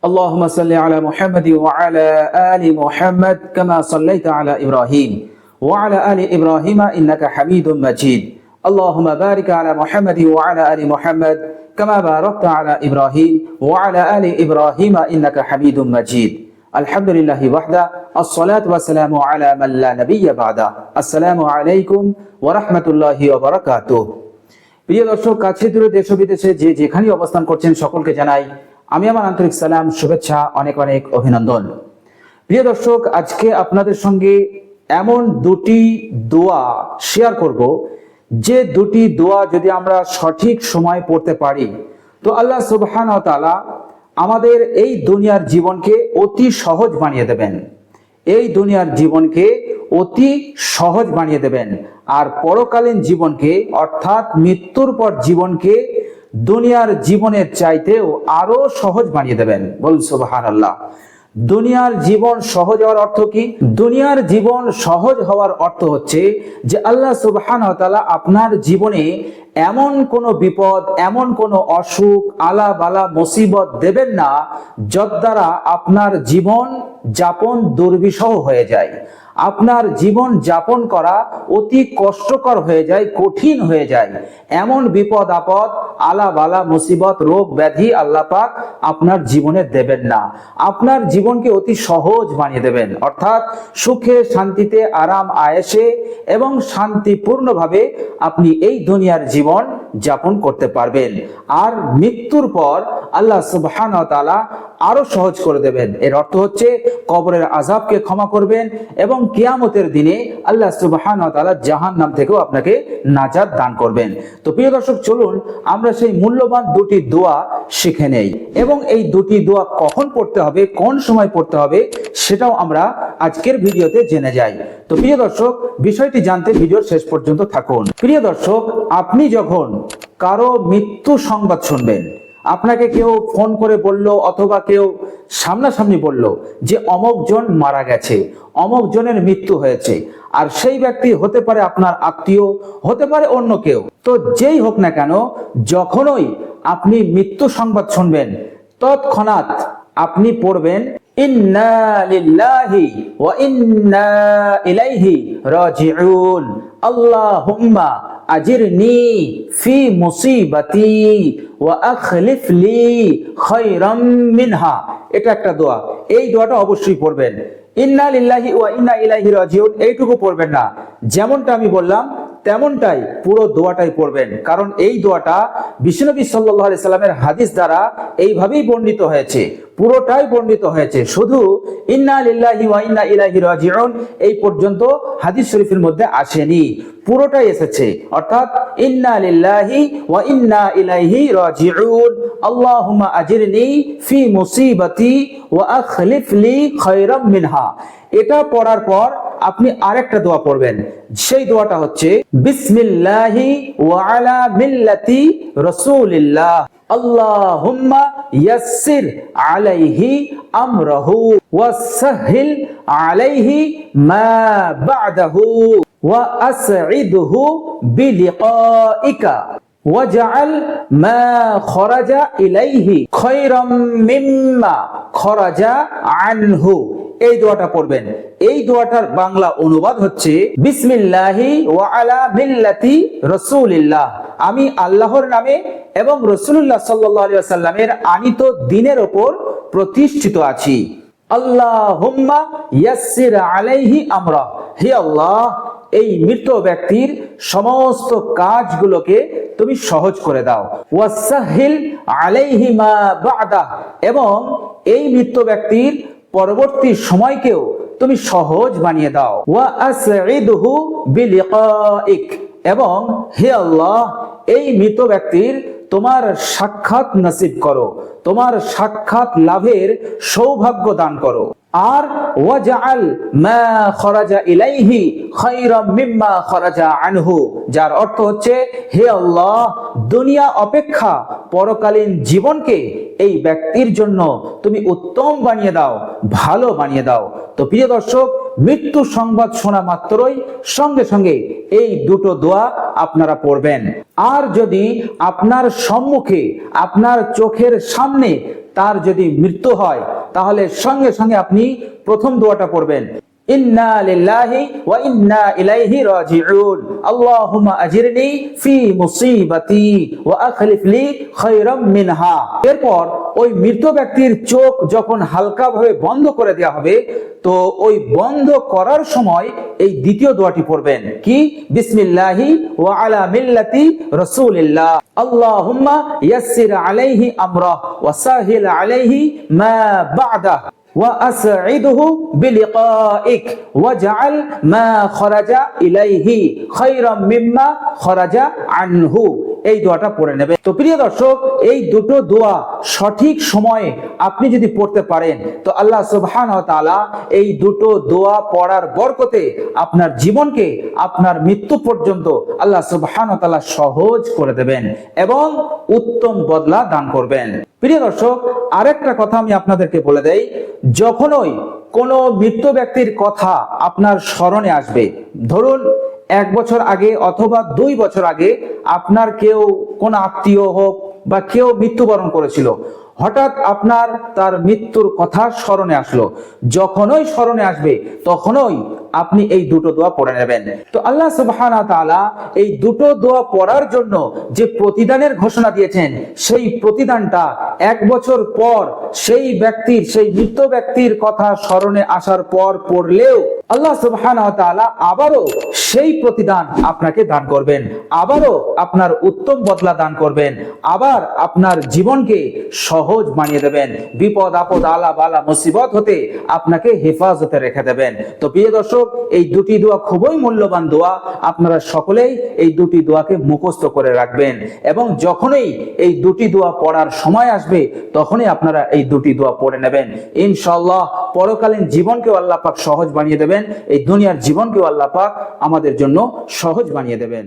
اللهم صل على محمد وعلى آل محمد كما صليت على إبراهيم وعلى آل إبراهيم إنك حميد مجيد اللهم بارك على محمد وعلى آل محمد كما باركت على إبراهيم وعلى آل إبراهيم إنك حميد مجيد الحمد لله وحده الصلاة والسلام على من لا نبي بعده السلام عليكم ورحمة الله وبركاته প্রিয় দর্শক, কাছে দূরে দেশ ও বিদেশে যে যেখানে অবস্থান করছেন সকলকে জানাই আমি আমার আন্তরিক সালাম, শুভেচ্ছা, অনেক অনেক অভিনন্দন। প্রিয় দর্শক, আজকে আপনাদের সঙ্গে এমন দুটি দোয়া শেয়ার করব যে দুটি দোয়া যদি আমরা সঠিক সময় পড়তে পারি তো আল্লাহ সুবহানাহু ওয়া তাআলা আমাদের এই দুনিয়ার জীবনকে অতি সহজ বানিয়ে দেবেন। এই দুনিয়ার জীবনকে অতি সহজ বানিয়ে দেবেন আর পরকালীন জীবনকে অর্থাৎ মৃত্যুর পর জীবনকে দুনিয়ার জীবনের চাইতেও আরো সহজ বানিয়ে দেবেন। বলুন সুবহানাল্লাহ। দুনিয়ার জীবন সহজ হওয়ার অর্থ কি? দুনিয়ার জীবন সহজ হওয়ার অর্থ হচ্ছে যে আল্লাহ সুবহানাহু ওয়া তাআলা আপনার জীবনে এমন কোনো বিপদ, এমন কোনো অসুখ, আলা বালা মুসিবত দেবেন না যার দ্বারা আপনার জীবন যাপন দুর্বিষহ হয়ে যায়, আপনার জীবন যাপন করা অতি কষ্টকর হয়ে যায়, কঠিন হয়ে যায়। এমন বিপদ আপদ, আলা বালা মুসিবত, রোগ ব্যাধি আল্লাহ পাক আপনার জীবনে দেবেন না। আপনার জীবনকে অতি সহজ বানিয়ে দেবেন, অর্থাৎ সুখে শান্তিতে আরাম আয়েশে এবং শান্তিপূর্ণভাবে আপনি এই দুনিয়ার জীবন যাপন করতে পারবেন। আর মৃত্যুর পর আল্লাহ সুবহানাহু ওয়া তাআলা আরো সহজ করে দেবেন। এর অর্থ হচ্ছে কবরের আযাবকে ক্ষমা করবেন এবং কিয়ামতের দিনে আল্লাহ সুবহানাহু ওয়া তাআলা জাহান্নাম থেকেও আপনাকে নাজাত দান করবেন। তো প্রিয় দর্শক, চলুন আমরা সেই মূল্যবান দুটি দোয়া শিখে নেই এবং এই দুটি দোয়া কখন পড়তে হবে, কোন সময় পড়তে হবে সেটাও আমরা আজকের ভিডিওতে জেনে যাই। তো প্রিয় দর্শক, বিষয়টি জানতে ভিডিওর শেষ পর্যন্ত থাকুন। প্রিয় দর্শক, আপনি যখন কারো মৃত্যু সংবাদ শুনবেন, আপনাকে কেউ ফোন করে বলল অথবা কেউ সামনাসামনি বলল যে অমুক জন মারা গেছে, অমুক জনের মৃত্যু হয়েছে, আর সেই ব্যক্তি হতে পারে আপনার আত্মীয়, হতে পারে অন্য কেউ, তো যেই হোক না কেন, যখনই আপনি মৃত্যু সংবাদ শুনবেন তৎক্ষণাৎ আপনি পড়বেন ইন্না লিল্লাহি ওয়া ইন্না ইলাইহি রাজিউন আল্লাহুম্মা আজিরনি ফি মুসিবাতি ওয়া আখলিফ লি খায়রাম মিনহা। এটা একটা দোয়া, এই দোয়াটা অবশ্যই পড়বেন। ইন্না লিল্লাহি ওয়া ইন্না ইলাইহি রাজিউন এইটুকু পড়বেন না, যেমনটা আমি বললাম তেমনটাই পুরো দোয়াটাই পড়বেন, কারণ এই দোয়াটা বিশ্বনবী সাল্লাল্লাহু আলাইহি সাল্লামের হাদিস দ্বারা এইভাবেই বর্ণিত হয়েছে, পুরোটাই বর্ণিত হয়েছে। শুধু ইন্না লিল্লাহি ওয়া ইন্না ইলাইহি রাজিউন এই পর্যন্ত হাদিস শরীফের মধ্যে আসেনি, পুরোটাই এসেছে। অর্থাৎ ইন্না লিল্লাহি ওয়া ইন্না ইলাইহি রাজিউন আল্লাহুম্মা আজিরনি ফি মুসিবাতি ওয়া আখলিফ লি খায়রাম মিনহা। এটা পড়ার পর আপনি আরেকটা দোয়া পড়বেন, সেই দোয়াটা হচ্ছে বিসমিল্লাহি ওয়া আলা মিল্লাতি রাসূলিল্লাহ আল্লাহুম্মা ইয়াসসির আলাইহি আমরাহু ওয়া সাহহিল আলাইহি মা বা'দাহু ওয়া আস'িদহু বিলিকাইকা ওয়াজআল মা খরাজা ইলাইহি খায়রাম মিম্মা খরাজা আনহু। এই দোয়াটা পড়বেন। এই দোয়াটার বাংলা অনুবাদ হচ্ছে বিসমিল্লাহি ওয়া আলা মিল্লাতি রাসূলিল্লাহ, আমি আল্লাহর নামে এবং রাসূলুল্লাহ সাল্লাল্লাহু আলাইহি ওয়াসাল্লামের আনিত দ্বীনের উপর প্রতিষ্ঠিত আছি। আল্লাহুম্মা ইয়াসসির আলাইহি আমরা, হে আল্লাহ এই মৃত ব্যক্তির সমস্ত কাজগুলোকে তুমি সহজ করে দাও। ওয়াসাহিল আলাইহি মা বা'দা, এবং এই মৃত ব্যক্তির পরবর্তী সময়কেও তুমি সহজ বানিয়ে দাও। ওয়া আস'িদহু বিলিকাইক, এবং হে আল্লাহ এই মৃত ব্যক্তির তোমার সাক্ষাৎ নসিব করো, তোমার সাক্ষাৎ লাভের সৌভাগ্য দান করো। আর ওয়াজআল মা খরাজা ইলাইহি খায়রাম মিম্মা খরাজা আনহু, যার অর্থ হচ্ছে হে আল্লাহ দুনিয়া অপেক্ষা পরকালীন জীবনকে এই ব্যক্তির জন্য তুমি উত্তম বানিয়ে দাও, ভালো বানিয়ে দাও। তো প্রিয় দর্শক, মৃত্যু সংবাদ শোনা মাত্রই সঙ্গে সঙ্গে এই দুটো দোয়া আপনারা পড়বেন। আর যদি আপনার সম্মুখে, আপনার চোখের সামনে তার যদি মৃত্যু হয় তাহলে সঙ্গে সঙ্গে আপনি প্রথম দোয়াটা পড়বেন, ইন্না লিল্লাহি ওয়া ইন্না ইলাইহি রাজিউন, আল্লাহুম্মা আজিরনি ফি মুসিবাতি ওয়া আখলিফ লি খায়রাম মিনহা। এরপর ওই মৃত ব্যক্তির চোখ যখন হালকাভাবে বন্ধ করে দেওয়া হবে, তো ওই বন্ধ করার সময় এই দ্বিতীয় দোয়াটি পড়বেন, কি? বিসমিল্লাহি ওয়া আলা মিল্লাতি রাসূলিল্লাহ, আল্লাহুম্মা ইয়াসসির আলাইহি আমরাহ ওয়া সাহিল আলাইহি মা বা'দাহ وأسعده بلقائك واجعل ما خرج إليه خيرا مما خرج عنه। এই দোয়াটা পড়ে নেবে। তো প্রিয় দর্শক, এই দুটো দোয়া সঠিক সময়ে আপনি যদি পড়তে পারেন তো আল্লাহ সুবহানাহু ওয়া তাআলা এই দুটো দোয়া পড়ার বরকতে আপনার জীবনকে আপনার মৃত্যু পর্যন্ত আল্লাহ সুবহানাহু ওয়া তাআলা সহজ করে দেবেন এবং উত্তম বদলা দান করবেন। প্রিয় দর্শক, আরেকটা কথা আমি আপনাদেরকে বলে দেই, যখনই কোনো মৃত ব্যক্তির কথা আপনার স্মরণে আসবে, ধরুন 1 বছর আগে অথবা 2 বছর আগে আপনার কেউ কোন আত্মীয় হোক বা কেউ মৃত্যুবরণ করেছিল, হঠাৎ আপনার তার মৃত্যুর কথা স্মরণে আসলো, যখনই স্মরণে আসবে তখনই আপনি এই দুটো দোয়া পড়ে নেবেন। তো আল্লাহ সুবহানাহু ওয়া তাআলা এই দুটো দোয়া পড়ার জন্য যে প্রতিদানের ঘোষণা দিয়েছেন, সেই প্রতিদানটা 1 বছর পর সেই ব্যক্তির, সেই মৃত ব্যক্তির কথা স্মরণে আসার পর পড়লেও আল্লাহ সুবহানাহু ওয়া তাআলা আবারও সেই প্রতিদান আপনাকে দান করবেন, আবারও আপনার উত্তম বদলা দান করবেন, আবার আপনার জীবনকে সহজ বানিয়ে দেবেন, বিপদ আপদ আলা বালা মুসিবত হতে আপনাকে হেফাজতে রেখে দেবেন। তো প্রিয় দর্শক, এই দুটি দোয়া খুবই মূল্যবান দোয়া, আপনারা সকলেই এই দুটি দোয়াকে মুখস্থ করে রাখবেন এবং যখনই এই দুটি দোয়া পড়ার সময় আসবে তখনই আপনারা এই দুটি দোয়া পড়ে নেবেন। ইনশাআল্লাহ পরকালীন জীবনকেও আল্লাহ পাক সহজ বানিয়ে দেবেন, এই দুনিয়ার জীবনকেও আল্লাহ পাক আমাদের জন্য সহজ বানিয়ে দেবেন।